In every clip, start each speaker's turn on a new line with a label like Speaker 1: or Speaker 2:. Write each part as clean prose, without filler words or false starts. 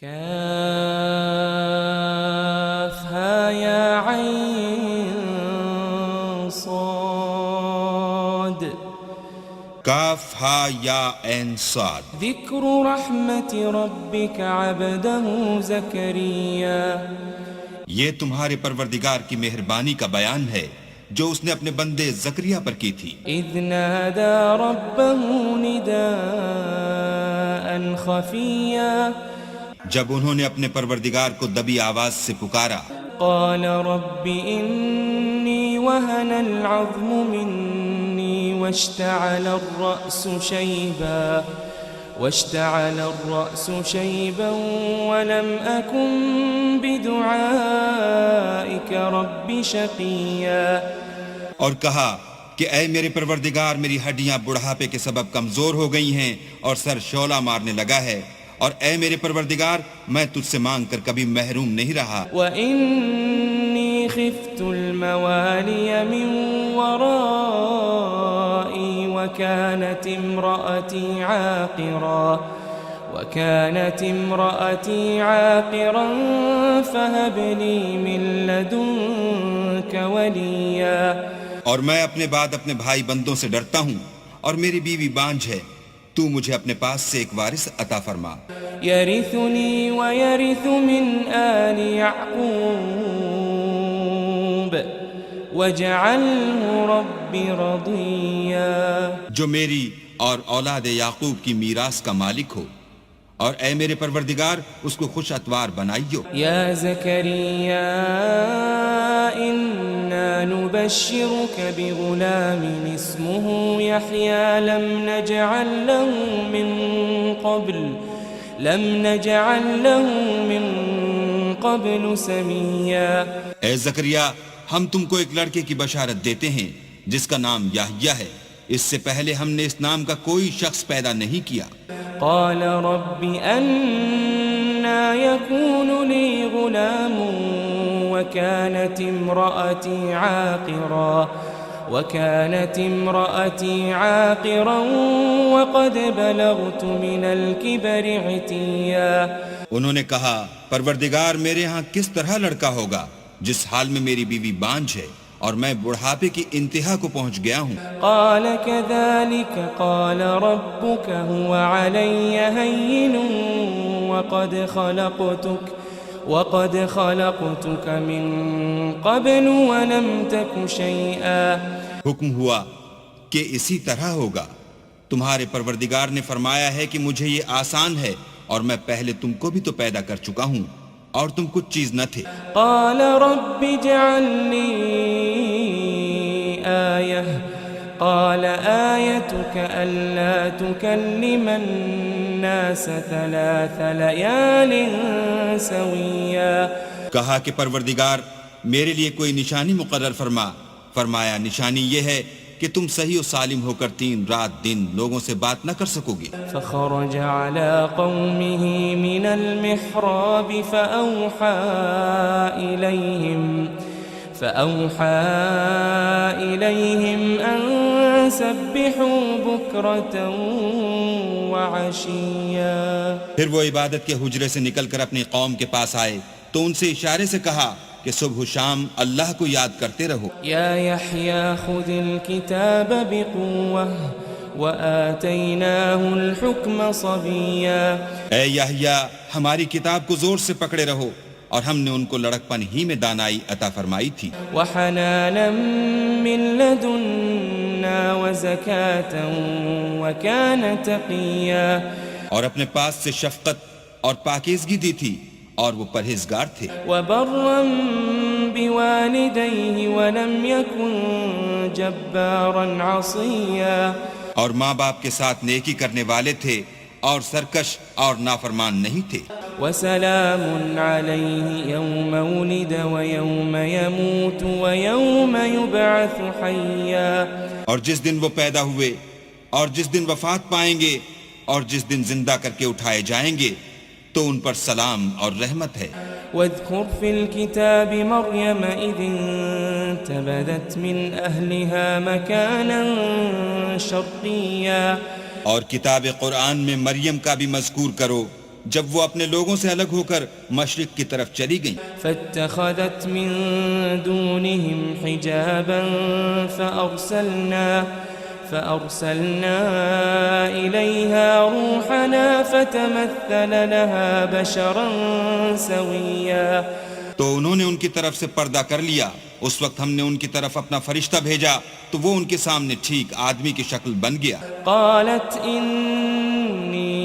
Speaker 1: كافها يا عين صاد
Speaker 2: کاف ہا یا عین صاد.
Speaker 1: ذکر رحمت ربک عبدہ زکریا
Speaker 2: یہ تمہارے پروردگار کی مہربانی کا بیان ہے جو اس نے اپنے بندے زکریا پر کی تھی.
Speaker 1: اذ نادى ربه نداء خفیا
Speaker 2: جب انہوں نے اپنے پروردگار کو دبی آواز سے پکارا.
Speaker 1: قال رب انی وهن العظم منی واشتعل الرأس شيبا ولم أكن بدعائك رب شقيا.
Speaker 2: اور کہا کہ اے میرے پروردگار میری ہڈیاں بڑھاپے کے سبب کمزور ہو گئی ہیں اور سر شعلہ مارنے لگا ہے، اور اے میرے پروردگار میں تجھ سے مانگ کر کبھی محروم نہیں رہا.
Speaker 1: وَإِنِّي خِفْتُ الْمَوَالِيَ مِنْ وَرَائِي وَكَانَتِ امْرَأَتِي عَاقِرًا فَهَبْ لِي مِنْ لَدُنْكَ وَلِيًّا.
Speaker 2: اور میں اپنے بعد اپنے بھائی بندوں سے ڈرتا ہوں اور میری بیوی بانجھ ہے، تو مجھے اپنے پاس سے ایک وارث عطا فرما.
Speaker 1: يَرِثُنِي وَيَرِثُ مِنْ آلِ يَعْقُوبَ وَاجْعَلْهُ رَبِّ رَضِيًّا.
Speaker 2: جو میری اور اولاد یعقوب کی میراث کا مالک ہو، اور اے میرے پروردگار اس کو خوش اتوار بنائیو.
Speaker 1: یا زکریا انا نبشرك بغلام اسمه يحيى لم نجعل له من قبل سميا.
Speaker 2: اے زکریا ہم تم کو ایک لڑکے کی بشارت دیتے ہیں جس کا نام یحییٰ ہے، اس سے پہلے ہم نے اس نام کا کوئی شخص پیدا نہیں کیا.
Speaker 1: قال رب أنا يكون لي غلام وكانت امرأتي عاقرا وقد بلغت من الكبر عتيا.
Speaker 2: انہوں نے کہا پروردگار میرے ہاں کس طرح لڑکا ہوگا جس حال میں میری بیوی بانجھ ہے اور میں بڑھاپے کی انتہا کو پہنچ گیا ہوں.
Speaker 1: قال كذلك قال ربك هو علي هين وقد خلقتك من قبل ولم تك شيئا.
Speaker 2: حکم ہوا کہ اسی طرح ہوگا. تمہارے پروردگار نے فرمایا ہے کہ مجھے یہ آسان ہے اور میں پہلے تم کو بھی تو پیدا کر چکا ہوں اور تم کچھ چیز نہ تھے.
Speaker 1: قال رب اجعل لي آية قال آيتك ألا تكلم الناس 3 ليال سويا.
Speaker 2: کہا کہ پروردگار میرے لیے کوئی نشانی مقرر فرما. فرمایا نشانی یہ ہے کہ تم صحیح و سالم ہو کر 3 رات دن لوگوں سے بات نہ کر سکو گے.
Speaker 1: فخرج على قومه من المحراب فأوحى إليهم أن سبحوا بكرة وعشيا.
Speaker 2: پھر وہ عبادت کے حجرے سے نکل کر اپنی قوم کے پاس آئے تو ان سے اشارے سے کہا کہ صبح و شام اللہ کو یاد کرتے رہو.
Speaker 1: یا یحییٰ خذ الکتاب بقوة وآتیناہ الحکم صبیا.
Speaker 2: اے یحییٰ ہماری کتاب کو زور سے پکڑے رہو، اور ہم نے ان کو لڑکپن ہی میں دانائی عطا فرمائی تھی.
Speaker 1: وحنانا من لدنا وزکاة وکان تقیا.
Speaker 2: اور اپنے پاس سے شفقت اور پاکیزگی دی تھی اور وہ پرہیزگار تھے.
Speaker 1: وبرا بوالدیہ ولم یکن جبارا عصیا.
Speaker 2: اور ماں باپ کے ساتھ نیکی کرنے والے تھے اور سرکش اور نافرمان نہیں تھے.
Speaker 1: وسلام علیہ یوم ولد ویوم یموت ویوم یبعث حیا.
Speaker 2: اور جس دن وہ پیدا ہوئے اور جس دن وفات پائیں گے اور جس دن زندہ کر کے اٹھائے جائیں گے تو ان پر سلام اور رحمت ہے.
Speaker 1: واذکر فی الکتاب مریم اذ انتبذت من اہلها مکانا شرقیا.
Speaker 2: اور کتاب قرآن میں مریم کا بھی مذکور کرو جب وہ اپنے لوگوں سے الگ ہو کر مشرق کی طرف چلی گئیں
Speaker 1: فاتخذت من دونهم حجابا فأرسلنا إليها روحنا فتمثل لها بشرا سويا
Speaker 2: تو انہوں نے ان کی طرف سے پردہ کر لیا. اس وقت ہم نے ان کی طرف اپنا فرشتہ بھیجا تو وہ ان کے سامنے ٹھیک آدمی کی شکل بن گیا.
Speaker 1: قالت إني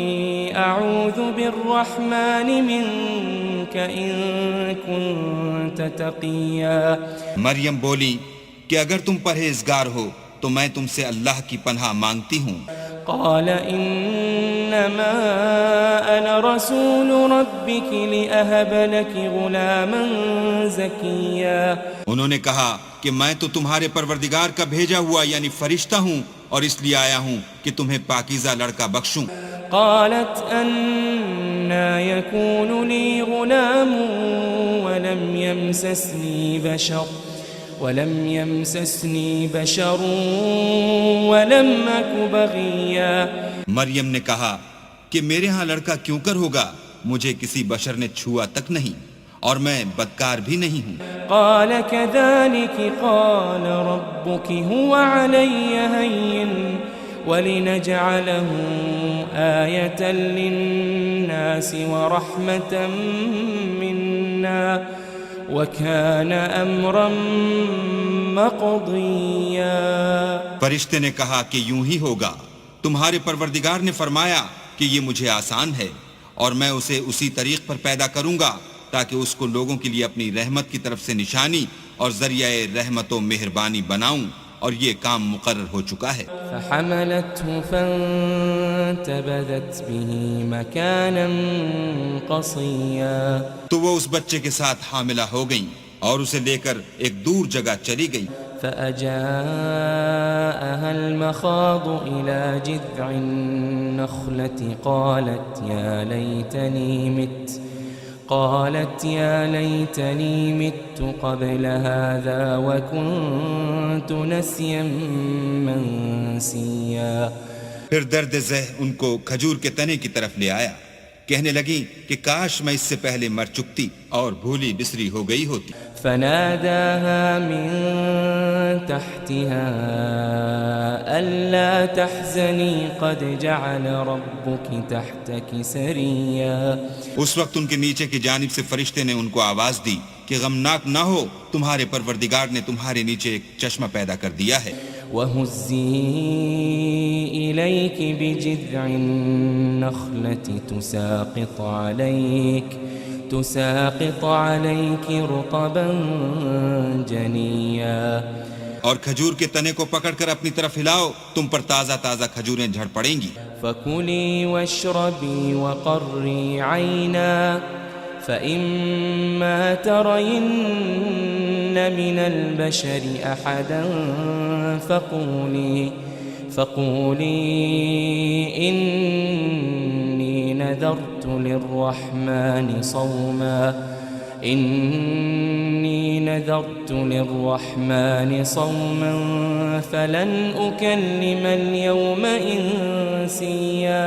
Speaker 1: أعوذ بالرحمن منك إن كنت تقيا.
Speaker 2: مریم بولی کہ اگر تم پرہیزگار ہو تو میں تم سے اللہ کی پناہ مانگتی ہوں.
Speaker 1: قال إنما أنا رسول ربك لأهب لك غلاما زكيا.
Speaker 2: انہوں نے کہا کہ میں تو تمہارے پروردگار کا بھیجا ہوا یعنی فرشتہ ہوں اور اس لیے آیا ہوں کہ تمہیں پاکیزہ لڑکا بخشوں.
Speaker 1: قالت أنا يكون لي غلام ولم يمسسني بشر ولم أك بغيا.
Speaker 2: مریم نے کہا کہ میرے ہاں لڑکا کیوں کر ہوگا, مجھے کسی بشر نے چھوا تک نہیں اور میں بدکار بھی نہیں ہوں.
Speaker 1: قال كذلك قال ربك هو علي هين ولنجعله آية للناس ورحمة منا وَكَانَ أَمْرًا مَقْضِيًّا.
Speaker 2: فرشتے نے کہا کہ یوں ہی ہوگا, تمہارے پروردگار نے فرمایا کہ یہ مجھے آسان ہے اور میں اسے اسی طریق پر پیدا کروں گا تاکہ اس کو لوگوں کے لیے اپنی رحمت کی طرف سے نشانی اور ذریعہ رحمت و مہربانی بناؤں, اور یہ کام مقرر ہو چکا ہے.
Speaker 1: فحملته فانتبذت به مكانا قصيا.
Speaker 2: تو وہ اس بچے کے ساتھ حاملہ ہو گئیں اور اسے لے کر ایک دور جگہ چلی گئی.
Speaker 1: فأجاءها المخاض إلى جذع النخلة قالت يا ليتني مت قبل هذا وكنت نسيا منسيا.
Speaker 2: پھر درد ذہ ان کو کھجور کے تنے کی طرف لے آیا, کہنے لگی کہ کاش میں اس سے پہلے مر چکتی اور بھولی بسری ہو گئی ہوتی.
Speaker 1: فناداها من تحتها ألا تحزني قد جعل ربك تحتك سريا.
Speaker 2: اس وقت ان کے نیچے کی جانب سے فرشتے نے ان کو آواز دی کہ غمناک نہ ہو, تمہارے پروردگار نے تمہارے نیچے ایک چشمہ پیدا کر دیا ہے.
Speaker 1: وَهُزِّي إِلَيْكِ بِجِذْعِ النَّخْلَةِ تُسَاقِطْ عَلَيْكِ رُطَبًا جَنِيًّا.
Speaker 2: اور کھجور کے تنے کو پکڑ کر اپنی طرف ہلاؤ, تم پر تازہ تازہ کھجوریں جھڑ پڑیں گی.
Speaker 1: فَكُلِي وَاشْرَبِي وَقَرِّي عَيْنًا فَإِمَّا تَرَيِنَّ مِنَ الْبَشَرِ أَحَدًا فَقُولِي إِنِّي نَذَرْتُ لِلرَّحْمَنِ صَوْمًا فَلَنْ أُكَلِّمَ الْيَوْمَ إِنسِيًّا.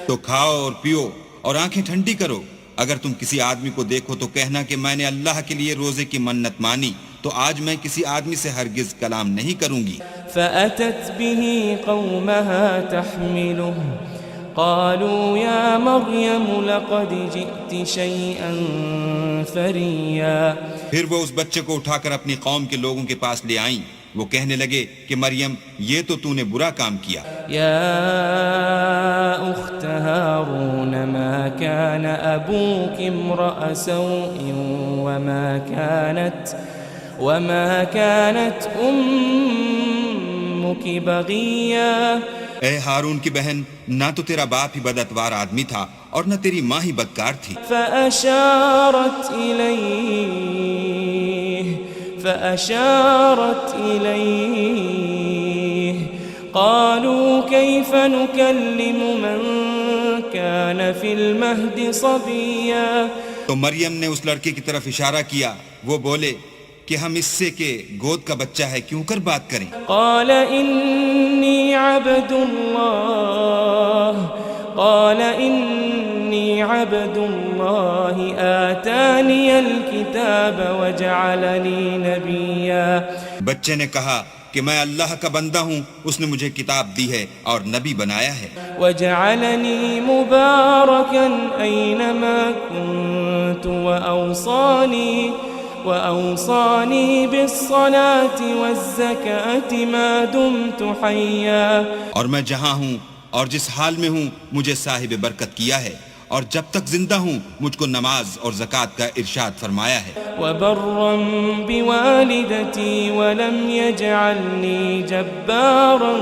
Speaker 2: تو کھاؤ اور پیو اور آنکھیں ٹھنڈی کرو, اگر تم کسی آدمی کو دیکھو تو کہنا کہ میں نے اللہ کے لیے روزے کی منت مانی, تو آج میں کسی آدمی سے ہرگز کلام نہیں کروں گی.
Speaker 1: فأتت به قومها تحمله قالوا يا مريم لقد جئت شيئا فريا.
Speaker 2: پھر وہ اس بچے کو اٹھا کر اپنی قوم کے لوگوں کے پاس لے آئیں. وہ کہنے لگے کہ مریم یہ تو نے برا کام کیا.
Speaker 1: يا أخت هارون ما كان أبوك امرأ سوء وما كانت أمك بغيا.
Speaker 2: اے ہارون کی بہن, نہ تو تیرا باپ ہی بدعتوار آدمی تھا اور نہ تیری ماں ہی بدکار تھی.
Speaker 1: فأشارت إليه قالوا كيف نكلم من كان في المهد صبيا.
Speaker 2: تو مریم نے اس لڑکے کی طرف اشارہ کیا, وہ بولے کہ ہم اس سے کہ گود کا بچہ ہے کیوں کر بات کریں.
Speaker 1: قال إني إني عبد الله آتاني الكتاب وجعلني نبيا.
Speaker 2: بچے نے کہا کہ میں اللہ کا بندہ ہوں، اس نے مجھے کتاب دی ہے اور نبی بنایا ہے.
Speaker 1: وجعلني مباركا أينما كنت وأوصاني بالصلاة والزكاة ما دمت حيا.
Speaker 2: اور میں جہاں ہوں اور جس حال میں ہوں مجھے صاحب برکت کیا ہے، اور جب تک زندہ ہوں مجھ کو نماز اور زکوٰۃ کا ارشاد فرمایا ہے.
Speaker 1: وبرا بوالدتي ولم يجعلني جبارا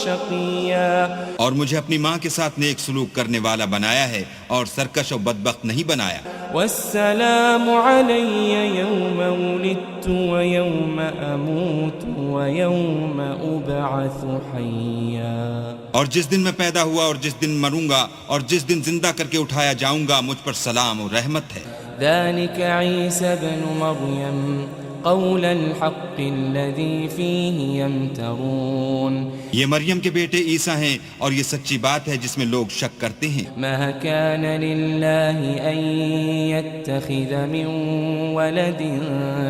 Speaker 1: شقيا.
Speaker 2: اور مجھے اپنی ماں کے ساتھ نیک سلوک کرنے والا بنایا ہے اور سرکش و بدبخت نہیں بنایا.
Speaker 1: والسلام علي يوم ولدت ويوم أموت ويوم أبعث حيا.
Speaker 2: اور جس دن میں پیدا ہوا اور جس دن مروں گا اور جس دن زندہ کر کے اٹھایا جاؤں گا مجھ پر سلام اور رحمت ہے.
Speaker 1: ذلك عيسى ابن مريم قول الحق الذي فيه يمترون.
Speaker 2: یہ مریم کے بیٹے عیسیٰ ہیں اور یہ سچی بات ہے جس میں لوگ شک کرتے ہیں.
Speaker 1: ما كان لله أن يتخذ من ولد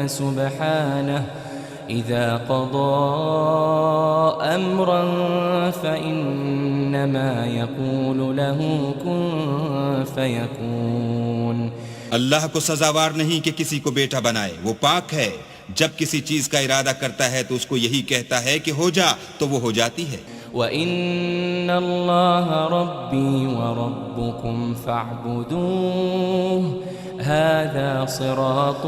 Speaker 1: سبحانه إذا قضى أمرا فإنما يقول له كن فيكون.
Speaker 2: اللہ کو سزاوار نہیں کہ کسی کو بیٹا بنائے، وہ پاک ہے. جب کسی چیز کا ارادہ کرتا ہے تو اس کو یہی کہتا ہے کہ ہو جا تو وہ ہو جاتی ہے.
Speaker 1: وَإِنَّ اللَّهَ رَبِّي وَرَبُّكُمْ فَاعْبُدُوهُ هَذَا صِرَاطٌ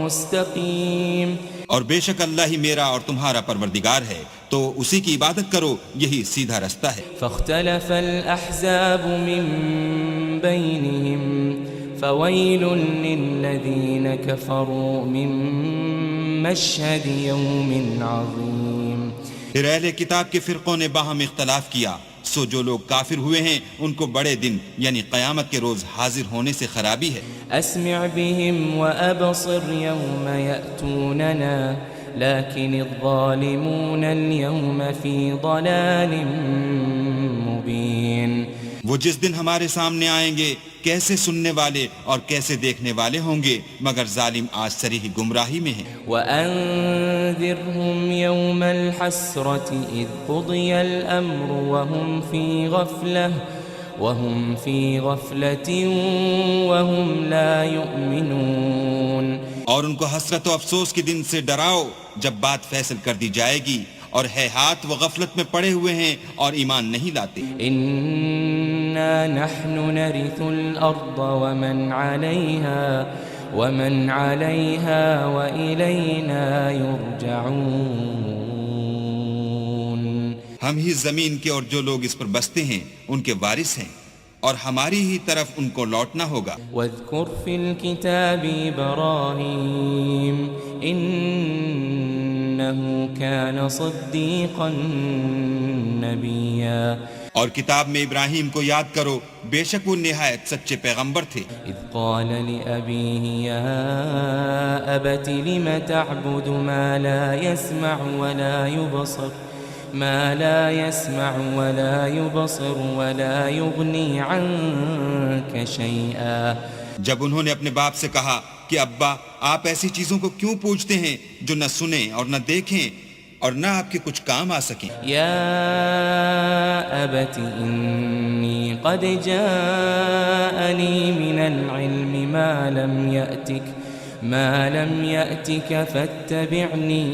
Speaker 1: مُسْتَقِيمٌ.
Speaker 2: اور بے شک اللہ ہی میرا اور تمہارا پروردگار ہے، تو اسی کی عبادت کرو، یہی سیدھا رستہ ہے.
Speaker 1: فاختلف الأحزاب من بينهم فويل للذين كفروا من مشهد يوم عظيم.
Speaker 2: پھر اہل کتاب کے فرقوں نے باہم اختلاف کیا، سو جو لوگ کافر ہوئے ہیں ان کو بڑے دن یعنی قیامت کے روز حاضر ہونے سے خرابی ہے.
Speaker 1: أسمع بهم وأبصر يوم يأتوننا لكن الظالمون اليوم في ضلال مبين.
Speaker 2: وہ جس دن ہمارے سامنے آئیں گے کیسے سننے والے اور کیسے دیکھنے والے ہوں گے، مگر ظالم آج صریح گمراہی میں ہیں.
Speaker 1: وأنذرهم يوم الحسرة إذ قضي الأمر وهم في غفلة وهم لا يؤمنون.
Speaker 2: اور ان کو حسرت و افسوس کے دن سے ڈراؤ جب بات فیصل کر دی جائے گی، اور ہے ہاتھ وہ غفلت میں پڑے ہوئے ہیں اور ایمان نہیں لاتے.
Speaker 1: إنا نحن نرث الأرض ومن عليها وإلينا يرجعون.
Speaker 2: ہم ہی زمین کے اور جو لوگ اس پر بستے ہیں ان کے وارث ہیں، اور ہماری ہی طرف ان کو لوٹنا ہوگا.
Speaker 1: واذكر في الكتاب إبراهيم إنه كان صديقا نبيا.
Speaker 2: اور کتاب میں ابراہیم کو یاد کرو، بے شک وہ نہایت سچے پیغمبر تھے.
Speaker 1: اذ قال لأبيه يا أبت لم تعبد ما لا يسمع ولا يبصر ولا يغني عنك شيئا.
Speaker 2: جب انہوں نے اپنے باپ سے کہا کہ ابا آپ ایسی چیزوں کو کیوں پوچھتے ہیں جو نہ سنیں اور نہ دیکھیں اور نہ آپ کے کچھ کام آ سکیں.
Speaker 1: یا ابت انی قد جاءنی من العلم ما لم يأتك فاتبعنی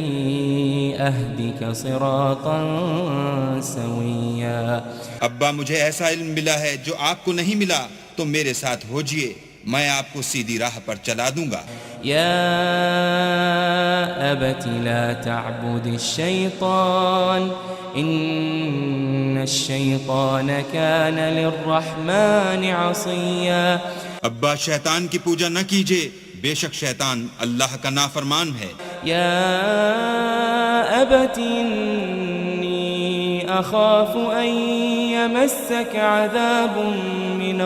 Speaker 1: اہدک صراطا سویا.
Speaker 2: ابا مجھے ایسا علم ملا ہے جو آپ کو نہیں ملا، تو میرے ساتھ ہوجئے، میں آپ کو سیدھی راہ پر چلا دوں گا.
Speaker 1: یا ابت لا تعبد الشیطان ان الشیطان کان للرحمن عصیا.
Speaker 2: ابا شیطان کی پوجا نہ کیجئے، بے شک شیطان اللہ کا نافرمان ہے.
Speaker 1: یا ابت انی اخاف ان یمسک عذاب من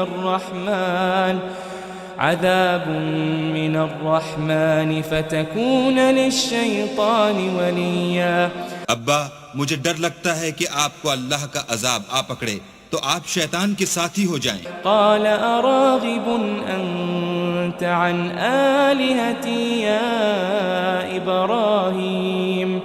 Speaker 1: الرحمن فتكون للشیطان ولیا.
Speaker 2: ابا مجھے ڈر لگتا ہے کہ آپ کو اللہ کا عذاب آ پکڑے، تو آپ شیطان کے ساتھی ہو جائیں۔
Speaker 1: قال أراغب أنت عن آلهتي يا إبراهيم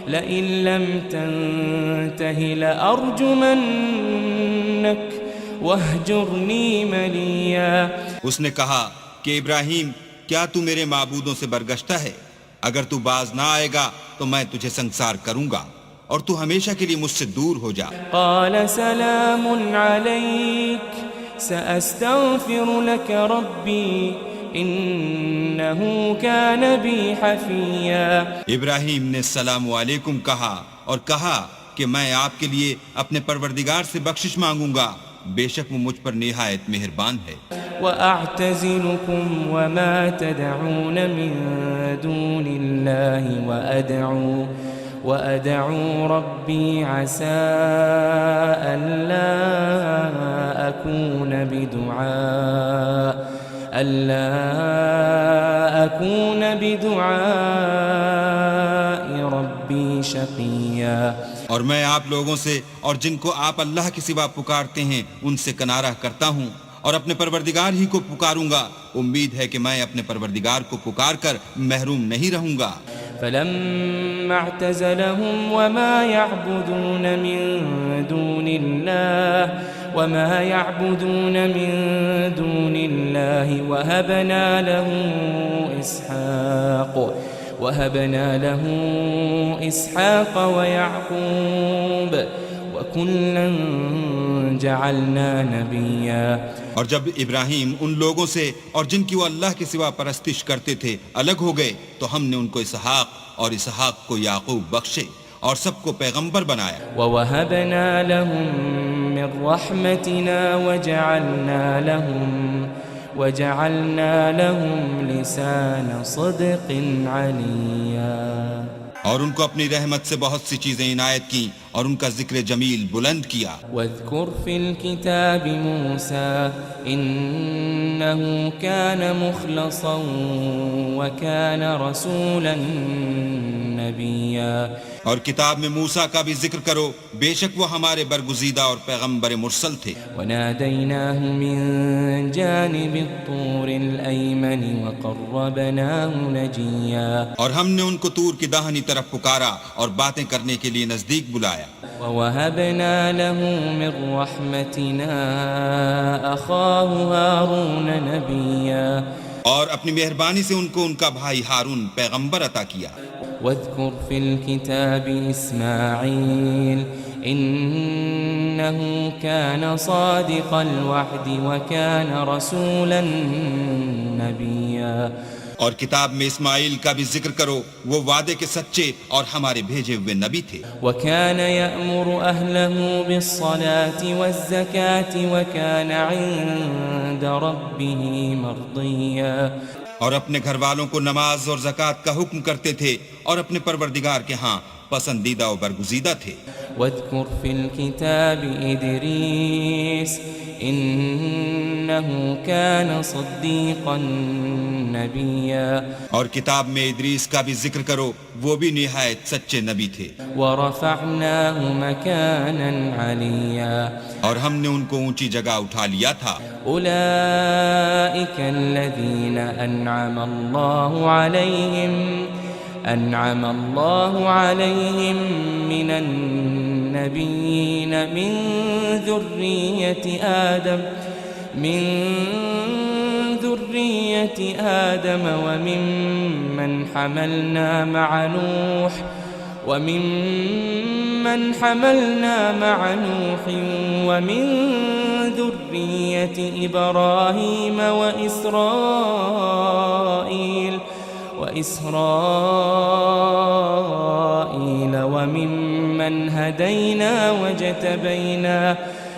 Speaker 1: لئن لم تنته لأرجمنك واهجرني مليا۔
Speaker 2: اس نے کہا کہ ابراہیم کیا تو میرے معبودوں سے برگشتہ ہے؟ اگر تو باز نہ آئے گا تو میں تجھے سنسار کروں گا اور تو ہمیشہ کے لیے مجھ سے دور ہو جا۔
Speaker 1: قال سلام عليك سأستغفر لك ربي إنه كان بي حفيا۔
Speaker 2: ابراہیم نے السلام علیکم کہا اور کہا کہ میں آپ کے لیے اپنے پروردگار سے بخشش مانگوں گا، بے شک وہ مجھ پر نہایت مہربان ہے۔
Speaker 1: وأعتزلكم وما تدعون من دون الله وأدعو ربي عسى ألا أكون بدعاء ربي شقيا۔
Speaker 2: اور میں آپ لوگوں سے اور جن کو آپ اللہ کے سوا پکارتے ہیں ان سے کنارہ کرتا ہوں اور اپنے پروردگار ہی کو پکاروں گا، امید ہے کہ میں اپنے پروردگار کو پکار کر محروم نہیں رہوں گا۔
Speaker 1: فلما اعتزلهم وما يعبدون من دون الله وهبنا له إسحاق ويعقوب وكلا جعلنا نبيا۔
Speaker 2: اور جب ابراہیم ان لوگوں سے اور جن کی وہ اللہ کے سوا پرستش کرتے تھے الگ ہو گئے تو ہم نے ان کو اسحاق اور اسحاق کو یعقوب بخشے اور سب کو پیغمبر بنایا۔
Speaker 1: وَوَهَبْنَا لَهُم مِّن رَّحْمَتِنَا وَجَعَلْنَا لَهُمْ لِسَانَ صِدْقٍ عَلِيًّا۔
Speaker 2: اور ان کو اپنی رحمت سے بہت سی چیزیں عنایت کی اور ان کا ذکر جمیل بلند کیا۔
Speaker 1: واذکر فی الکتاب موسیٰ انہ کان مخلصا وکان رسولا نبیا۔
Speaker 2: اور کتاب میں موسیٰ کا بھی ذکر کرو، بے شک وہ ہمارے برگزیدہ اور پیغمبر مرسل تھے۔
Speaker 1: ونادیناہ من جانب الطور الایمن وقربناہ نجیا۔
Speaker 2: اور ہم نے ان کو طور کی داہنی طرف پکارا اور باتیں کرنے کے لیے نزدیک بلایا۔
Speaker 1: وَوَهَبْنَا لَهُ مِن رَّحْمَتِنَا أَخَاهُ هَارُونَ نَبِيًّا۔
Speaker 2: اور اپنی مہربانی سے ان کو ان کا بھائی ہارون پیغمبر عطا کیا۔
Speaker 1: واذکر فی الکتاب اسماعیل انہ کان صادق الوعد وکان رسولا نبیا۔
Speaker 2: اور کتاب میں اسماعیل کا بھی ذکر کرو، وہ وعدے کے سچے اور ہمارے بھیجے ہوئے نبی تھے۔
Speaker 1: وَكَانَ يَأْمُرُ أَهْلَهُ بِالصَّلَاةِ وَالزَّكَاةِ وَكَانَ عِندَ رَبِّهِ مَرْضِيًّا۔
Speaker 2: اور اپنے گھر والوں کو نماز اور زکوٰۃ کا حکم کرتے تھے اور اپنے پروردگار کے ہاں پسندیدہ و برگزیدہ تھے۔
Speaker 1: واذکر فی الکتاب ادریس انہ کان صدیقا نبیا۔
Speaker 2: اور کتاب میں ادریس کا بھی ذکر کرو، وہ بھی نہایت سچے نبی تھے۔
Speaker 1: ورفعناہ مکانا علیا۔
Speaker 2: اور ہم نے ان کو اونچی جگہ اٹھا لیا تھا۔
Speaker 1: اولئک الذین انعم اللہ علیہم من النبیین من ذریۃ آدم وممن حملنا مع نوح ومن ذریۃ ابراہیم وإسرائیل وممن هدینا وجتبینا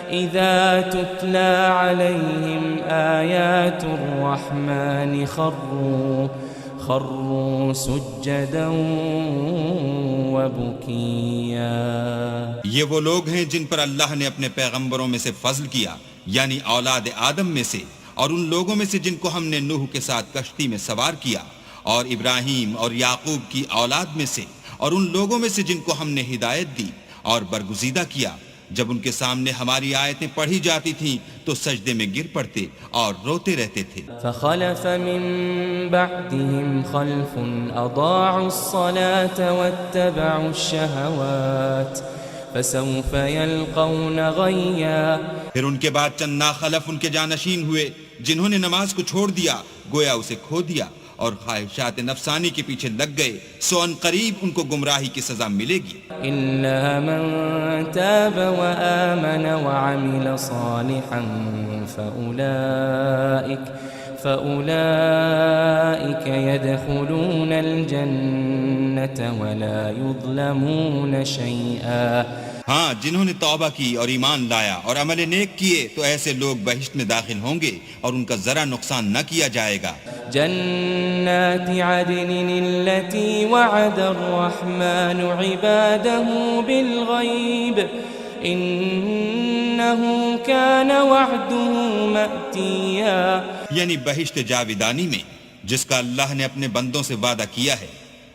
Speaker 1: اذا تتلى عليهم آیات الرحمن خروا سجدا وبکیا۔
Speaker 2: یہ وہ لوگ ہیں جن پر اللہ نے اپنے پیغمبروں میں سے فضل کیا، یعنی اولاد آدم میں سے، اور ان لوگوں میں سے جن کو ہم نے نوح کے ساتھ کشتی میں سوار کیا، اور ابراہیم اور یعقوب کی اولاد میں سے، اور ان لوگوں میں سے جن کو ہم نے ہدایت دی اور برگزیدہ کیا، جب ان کے سامنے ہماری آیتیں پڑھی جاتی تھیں تو سجدے میں گر پڑتے اور روتے رہتے تھے۔
Speaker 1: فخلف من بعدهم خلف اضاعوا الصلاة واتبعوا الشهوات فسوف يلقون غيا۔
Speaker 2: پھر ان کے بعد چند ناخلف ان کے جانشین ہوئے جنہوں نے نماز کو چھوڑ دیا، گویا اسے کھو دیا اور خواہشات نفسانی کے پیچھے لگ گئے، سو ان قریب ان کو گمراہی کی سزا ملے گی۔
Speaker 1: إلا من تاب وآمن وعمل صالحا فأولئك يدخلون الجنة ولا يظلمون شيئا۔
Speaker 2: ہاں، جنہوں نے توبہ کی اور ایمان لایا اور عمل نیک کیے تو ایسے لوگ بہشت میں داخل ہوں گے اور ان کا ذرا نقصان نہ کیا جائے گا۔
Speaker 1: جنات عدن التي وعد الرحمن عباده بالغيب إنه كان وعده مأتيا۔
Speaker 2: یعنی بہشت جاویدانی میں جس کا اللہ نے اپنے بندوں سے وعدہ کیا ہے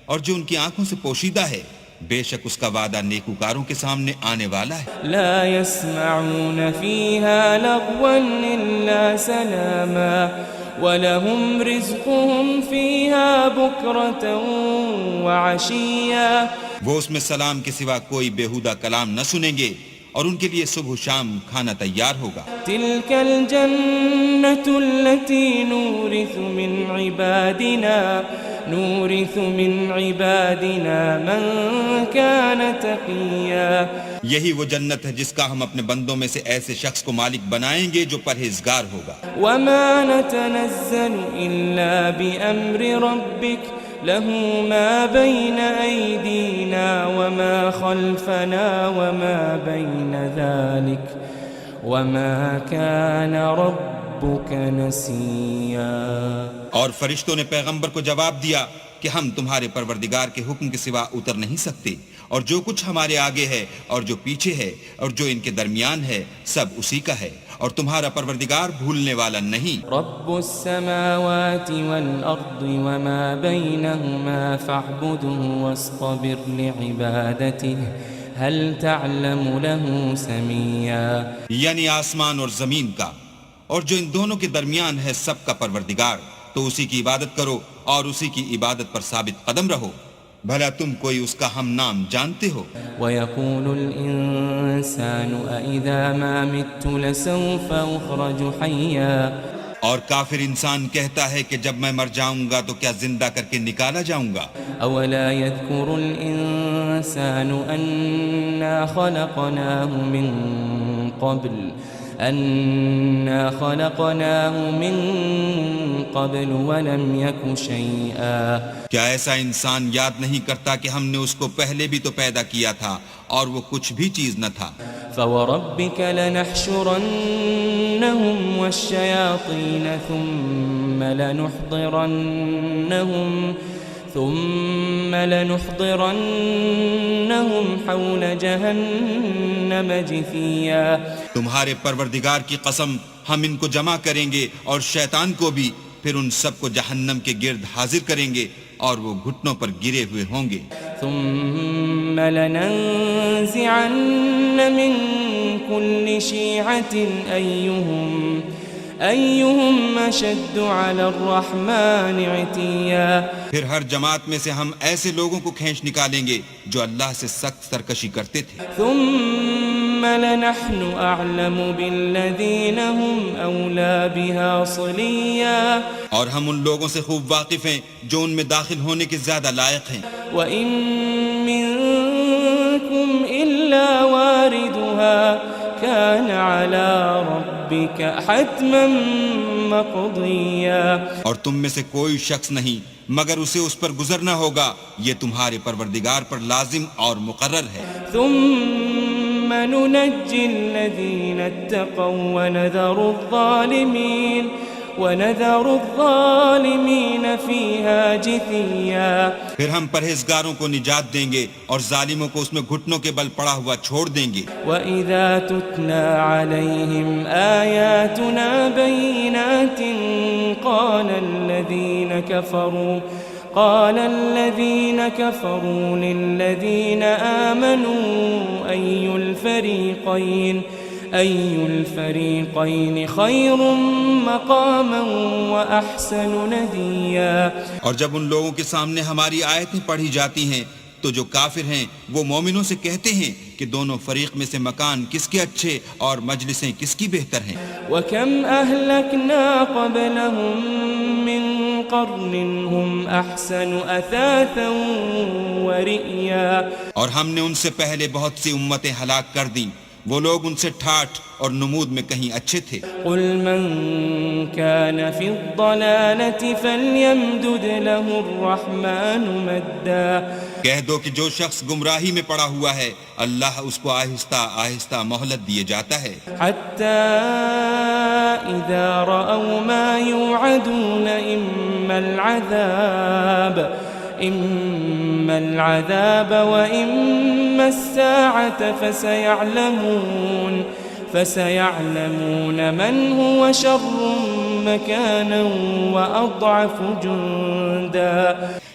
Speaker 2: اور جو ان کی آنکھوں سے پوشیدہ ہے، بے شک اس کا وعدہ نیکوکاروں کے سامنے آنے والا ہے۔
Speaker 1: لا يسمعون فيها لغوا إلا سلاما وَلَهُمْ رِزْقُهُمْ فِيهَا بُكْرَةً وَعَشِيًّا۔
Speaker 2: وہ اس میں سلام کے سوا کوئی بیہودہ کلام نہ سنیں گے اور ان کے لیے صبح و شام کھانا تیار ہوگا۔
Speaker 1: تِلْكَ الْجَنَّةُ الَّتِي نُورِثُ مِنْ عِبَادِنَا مَنْ كَانَ تَقِيًّا۔
Speaker 2: یہی وہ جنت ہے جس کا ہم اپنے بندوں میں سے ایسے شخص کو مالک بنائیں گے جو پرہیزگار ہوگا۔
Speaker 1: وَمَا نَتَنَزَّلُ إِلَّا بِأَمْرِ رَبِّكَ لَهُ مَا بَيْنَ أَيْدِينَا وَمَا خَلْفَنَا وَمَا بَيْنَ ذَلِكَ وَمَا كَانَ رَبُّكَ نَسِيًّا۔
Speaker 2: اور فرشتوں نے پیغمبر کو جواب دیا کہ ہم تمہارے پروردگار کے حکم کے سوا اتر نہیں سکتے، اور جو کچھ ہمارے آگے ہے اور جو پیچھے ہے اور جو ان کے درمیان ہے سب اسی کا ہے، اور تمہارا پروردگار بھولنے والا نہیں۔
Speaker 1: رب السماوات والأرض وما بينهما فاعبده واصطبر لعبادته هل تعلم له سميا۔
Speaker 2: یعنی آسمان اور زمین کا اور جو ان دونوں کے درمیان ہے سب کا پروردگار، تو اسی کی عبادت کرو اور اسی کی عبادت پر ثابت قدم رہو، بھلا تم کوئی اس کا ہم نام جانتے ہو؟
Speaker 1: وَيَقُولُ الْإِنسَانُ أَإِذَا مَا مِتُّ لَسَوْفَ أُخْرَجُ حَيًّا۔
Speaker 2: اور کافر انسان کہتا ہے کہ جب میں مر جاؤں گا تو کیا زندہ کر کے نکالا جاؤں گا؟
Speaker 1: أَوَلَا يَذْكُرُ الْإِنسَانُ أَنَّا خَلَقْنَاهُ مِن قَبْلُ وَلَمْ يَكُ شَيْئًا۔
Speaker 2: کیا ایسا انسان یاد نہیں کرتا کہ ہم نے اس کو پہلے بھی تو پیدا کیا تھا اور وہ کچھ بھی چیز نہ تھا؟
Speaker 1: فَوَرَبِّكَ لَنَحْشُرَنَّهُمْ وَالشَّيَاطِينَ ثُمَّ لَنُحْضِرَنَّهُمْ حَوْلَ جَهَنَّمَ جِثِيًّا۔
Speaker 2: تمہارے پروردگار کی قسم ہم ان کو جمع کریں گے اور شیطان کو بھی، پھر ان سب کو جہنم کے گرد حاضر کریں گے اور وہ گھٹنوں پر گرے ہوئے ہوں گے۔
Speaker 1: ثم لننزعن من كل شيعة أيهم أشد على الرحمن عتيا۔
Speaker 2: پھر ہر جماعت میں سے ہم ایسے لوگوں کو کھینچ نکالیں گے جو اللہ سے سخت سرکشی کرتے تھے۔
Speaker 1: ثم لنحن أعلم بالذين هم أولى بها صليا۔
Speaker 2: اور ہم ان لوگوں سے خوب واقف ہیں جو ان میں داخل ہونے کے زیادہ لائق ہیں۔
Speaker 1: وَإِن مِّنكُمْ إِلَّا وَارِدُهَا كَانَ عَلَى رَبِّكَ حَتْمًا مَّقْضِيًّا۔
Speaker 2: اور تم میں سے کوئی شخص نہیں مگر اسے اس پر گزرنا ہوگا، یہ تمہارے پروردگار پر لازم اور مقرر ہے۔
Speaker 1: ثُمَّ نُنَجِّي الَّذِينَ اتَّقَوْا وَنَذَرُ الظَّالِمِينَ فِيهَا جِثِيًّا۔
Speaker 2: پھر ہم پرہیزگاروں کو نجات دیں گے اور ظالموں کو اس میں گھٹنوں کے بل پڑا ہوا چھوڑ دیں گے۔
Speaker 1: وَإِذَا تُتْلَى عَلَيْهِمْ آيَاتُنَا بَيِّنَاتٍ قال الذين كفروا للذين آمنوا أي الفريقين خير مقاما وأحسن نديا.
Speaker 2: اور جب ان لوگوں کے سامنے ہماری آیتیں پڑھی جاتی ہیں تو جو کافر ہیں وہ مومنوں سے کہتے ہیں کہ دونوں فریق میں سے مکان کس کے اچھے اور مجلسیں کس کی بہتر ہیں.
Speaker 1: وَكَمْ أَهْلَكْنَا قَبْلَهُمْ مِنْ قَرْنٍ هُمْ أَحْسَنُ أَثَاثًا وَرِئْيًا.
Speaker 2: اور ہم نے ان سے پہلے بہت سی امتیں ہلاک کر دیں، وہ لوگ ان سے ٹھاٹھ اور نمود میں کہیں اچھے تھے.
Speaker 1: قُلْ مَنْ كَانَ فِي الضَّلَالَةِ فَلْيَمْدُدْ لَهُ الرَّحْمَنُ مَدًّا.
Speaker 2: کہہ دو کہ جو شخص گمراہی میں پڑا ہوا ہے اللہ اس کو آہستہ آہستہ مہلت دیے جاتا ہے.
Speaker 1: حتى إذا رأوا ما يوعدون إما العذاب وإما الساعة فسيعلمون من هو شر مكانا وأضعف جندا.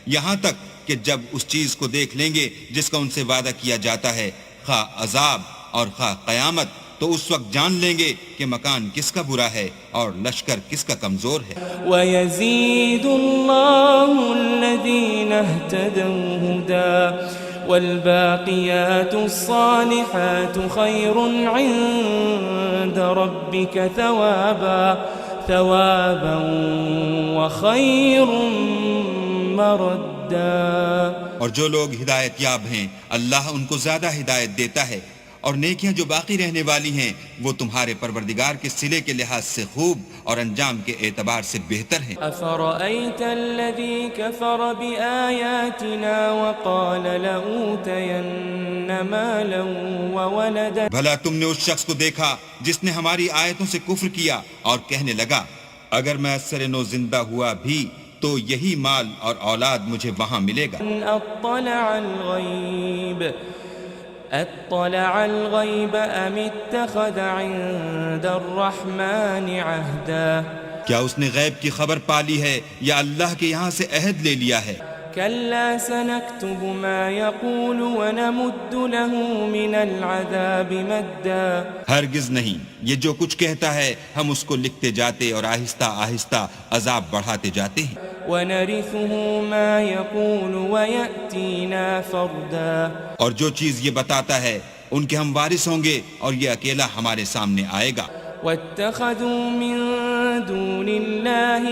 Speaker 2: یہاں تک کہ جب اس چیز کو دیکھ لیں گے جس کا ان سے وعدہ کیا جاتا ہے، خواہ عذاب اور خواہ قیامت، تو اس وقت جان لیں گے کہ مکان کس کا برا ہے اور لشکر کس کا کمزور ہے.
Speaker 1: وَيَزِيدُ اللَّهُ الَّذِينَ اهْتَدَوْا هُدًى وَالْبَاقِيَاتُ الصَّالِحَاتُ خَيْرٌ عِندَ رَبِّكَ ثَوَابًا وَخَيْرٌ مَرَدًّا.
Speaker 2: اور جو لوگ ہدایت یاب ہیں اللہ ان کو زیادہ ہدایت دیتا ہے، اور نیکیاں جو باقی رہنے والی ہیں وہ تمہارے پروردگار کے صلے کے لحاظ سے خوب اور انجام کے اعتبار سے بہتر ہیں.
Speaker 1: أَفَرَأَيْتَ الَّذِي كَفَرَ بِآيَاتِنَا وَقَالَ لَأُوتَيَنَّ مَالًا وَوَلَدًا.
Speaker 2: بھلا تم نے اس شخص کو دیکھا جس نے ہماری آیتوں سے کفر کیا اور کہنے لگا اگر میں اثر نو زندہ ہوا بھی تو یہی مال اور اولاد مجھے وہاں ملے گا.
Speaker 1: اطلع الغیب ام اتخذ عند الرحمن عہدا.
Speaker 2: کیا اس نے غیب کی خبر پالی ہے یا اللہ کے یہاں سے عہد لے لیا ہے؟
Speaker 1: كلا سنكتب ما يقول ونمد له من العذاب مدا.
Speaker 2: ہرگز نہیں، یہ جو کچھ کہتا ہے ہم اس کو لکھتے جاتے اور آہستہ آہستہ عذاب بڑھاتے جاتے ہیں.
Speaker 1: ونرثه ما يقول ويأتينا فردا.
Speaker 2: اور جو چیز یہ بتاتا ہے ان کے ہم وارث ہوں گے اور یہ اکیلا ہمارے سامنے آئے گا.
Speaker 1: واتخذوا من دون الله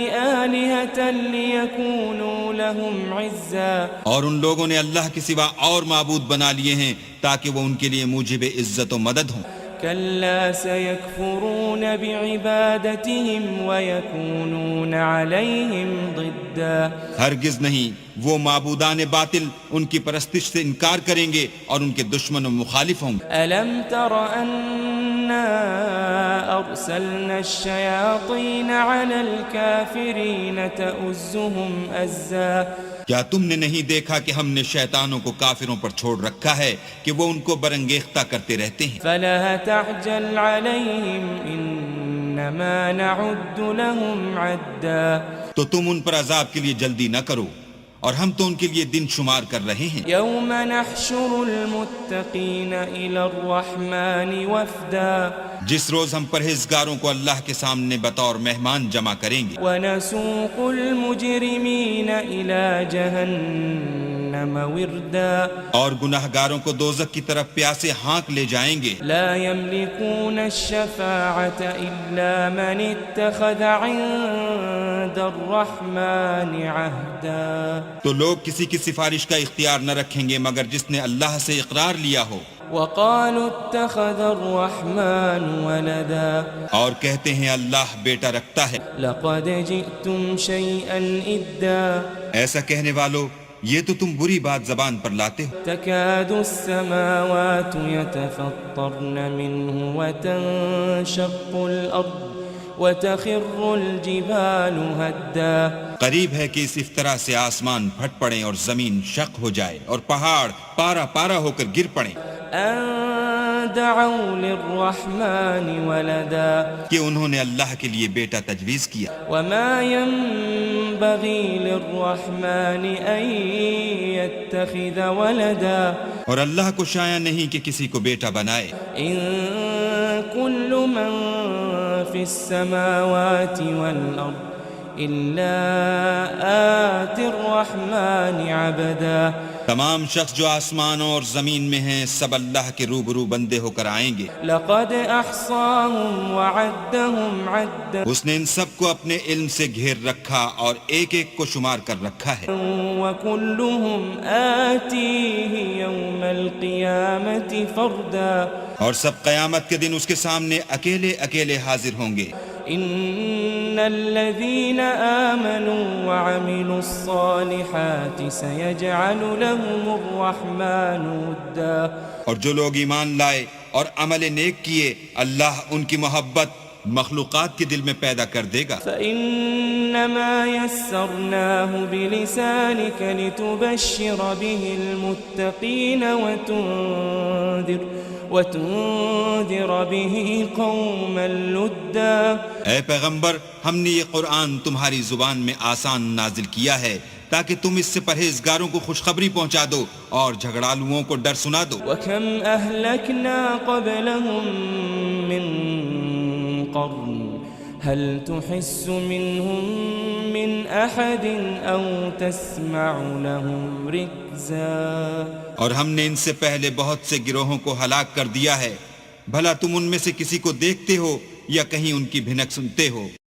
Speaker 1: آلهة ليكونوا لهم عزا.
Speaker 2: اور ان لوگوں نے اللہ کے سوا اور معبود بنا لیے ہیں تاکہ وہ ان کے لیے موجب عزت و مدد ہوں.
Speaker 1: كلا سيكفرون بعبادتهم ويكونون عليهم ضدا.
Speaker 2: ہرگز نہیں، وہ معبودان باطل ان کی پرستش سے انکار کریں گے اور ان کے دشمن و مخالف ہوں گے.
Speaker 1: ألم تر أنا أرسلنا الشياطين على الكافرين تؤزهم أزا.
Speaker 2: کیا تم نے نہیں دیکھا کہ ہم نے شیطانوں کو کافروں پر چھوڑ رکھا ہے کہ وہ ان کو برنگیختہ کرتے رہتے ہیں.
Speaker 1: فلا تعجل عليهم إنما نعد لهم عدا.
Speaker 2: تو تم ان پر عذاب کے لیے جلدی نہ کرو اور ہم تو ان کے لیے دن شمار کر رہے ہیں.
Speaker 1: يوم نحشر المتقين إلى الرحمن وفدا.
Speaker 2: جس روز ہم پرہیزگاروں کو اللہ کے سامنے بطور مہمان جمع کریں گے.
Speaker 1: ونسوق المجرمين إلى جهنم وردا.
Speaker 2: اور گناہگاروں کو دوزخ کی طرف پیاسے ہانک لے جائیں گے.
Speaker 1: لا يملكون الشفاعة إلا من اتخذ عند الرحمن عهدا.
Speaker 2: تو لوگ کسی کی سفارش کا اختیار نہ رکھیں گے مگر جس نے اللہ سے اقرار لیا ہو.
Speaker 1: وقالوا اتخذ الرحمن ولدا.
Speaker 2: اور کہتے ہیں اللہ بیٹا رکھتا ہے.
Speaker 1: لقد جئتم شيئا إدا.
Speaker 2: ایسا کہنے والو یہ تو تم بری بات زبان پر لاتے ہو.
Speaker 1: تكاد السماوات يتفطرن منه وتنشق الأرض وتخر الجبال هدا.
Speaker 2: قریب ہے کہ اس افطرا سے آسمان پھٹ پڑیں اور زمین شق ہو جائے اور پہاڑ پارا پارا ہو کر گر پڑیں.
Speaker 1: أن دعوا للرحمن ولدا.
Speaker 2: کہ انہوں نے اللہ کے لیے بیٹا تجویز کیا.
Speaker 1: وما ينبغي للرحمن أن يتخذ ولدا
Speaker 2: اور اللہ کو شایع نہیں کہ کسی کو بیٹا بنائے.
Speaker 1: إن كل من في السماوات والأرض إلا آتي الرحمن عبدا.
Speaker 2: تمام شخص جو آسمانوں اور زمین میں ہیں سب اللہ کے روبرو بندے ہو کر آئیں گے.
Speaker 1: لقد أحصاهم وعدهم عدا.
Speaker 2: اس نے ان سب کو اپنے علم سے گھیر رکھا اور ایک ایک کو شمار کر رکھا ہے.
Speaker 1: وكلهم آتيه يوم القيامة فردا.
Speaker 2: اور سب قیامت کے دن اس کے سامنے اکیلے اکیلے حاضر ہوں گے.
Speaker 1: إن الذين آمنوا وعملوا الصالحات سيجعل لهم الرحمن ودا.
Speaker 2: اور جو لوگ ایمان لائے اور عمل نیک کیے اللہ ان کی محبت مخلوقات کے دل میں پیدا کر دے گا.
Speaker 1: فإنما يسرناه بلسانك لتبشر به المتقين وتنذر به قوما لدا.
Speaker 2: اے پیغمبر ہم نے یہ قرآن تمہاری زبان میں آسان نازل کیا ہے تاکہ تم اس سے پرہیزگاروں کو خوشخبری پہنچا دو اور جھگڑالوؤں کو ڈر سنا دو.
Speaker 1: وكم أهلكنا قبلهم من قرن هل تحس منهم من أحد أو تسمع لهم ركزا.
Speaker 2: اور ہم نے ان سے پہلے بہت سے گروہوں کو ہلاک کر دیا ہے بھلا تم ان میں سے کسی کو دیکھتے ہو یا کہیں ان کی بھنک سنتے ہو.